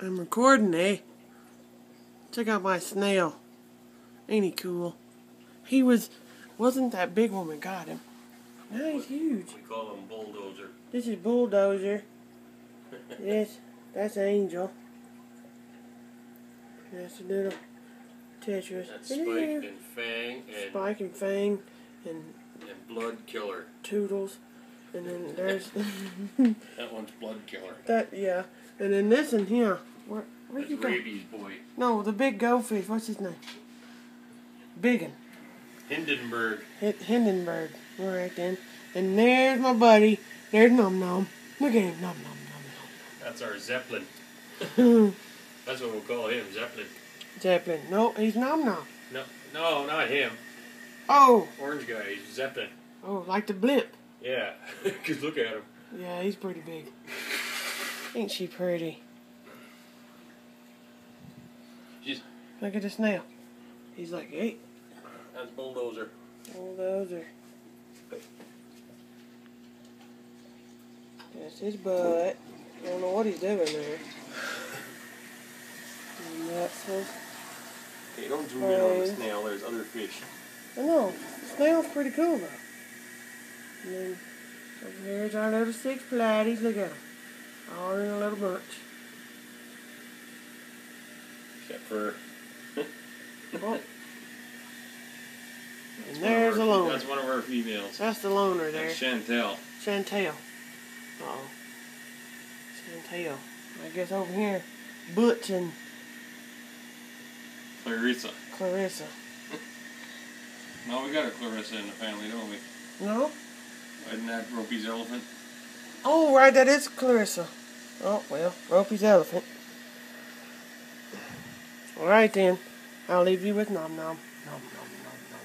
I'm recording, eh? Check out my snail. Ain't he cool? He wasn't that big when we got him. Now he's huge. We call him Bulldozer. This is Bulldozer. Yes, that's Angel. That's a little Tetris. That's Spike and Fang and Spike and Fang and Blood Killer. Toodles. And then there's That one's Blood Killer. that, yeah. And then this one here. Where'd That's you go? Rabies Boy. No, the big goldfish. What's his name? Biggin. Hindenburg. Hindenburg. All right then. And there's my buddy. There's Num Num. Look at him. Num Num Num That's our Zeppelin. Num. That's what we'll call him, Zeppelin. Zeppelin. No, he's Num Num. No, not him. Oh. Orange guy, he's Zeppelin. Oh, like the blimp. Yeah, because look at him. Yeah, he's pretty big. Ain't she pretty? Look at the snail. He's like 8. That's Bulldozer. Bulldozer. That's his butt. I don't know what he's doing there. And that's his. Hey, don't zoom in on the snail. There's other fish. I know. The snail's pretty cool though. And then over here's our little 6 platies. Look at them. All in a little bunch. Except for... Oh. And there's a loner. That's one of our females. That's the loner there. That's Chantel. Chantel. Uh-oh. Chantel. I guess over here, Butch and Clarissa. Clarissa. No, we got a Clarissa in the family, don't we? No? Isn't that Ropey's elephant? Oh, right, that is Clarissa. Oh, well, Ropey's elephant. All right, then. I'll leave you with Nom Nom. Nom Nom Nom Nom.